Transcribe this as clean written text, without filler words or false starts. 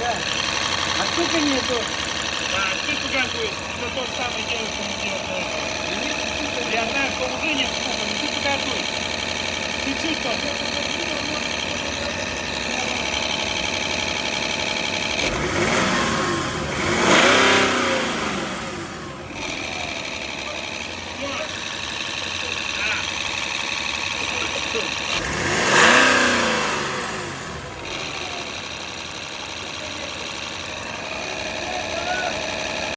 Да. А сколько нету? Да, ты показывай, это то же самое дело, что мы делаем. Я знаю, что уже нет сколько, но ты показывай. Ты чувствуешь?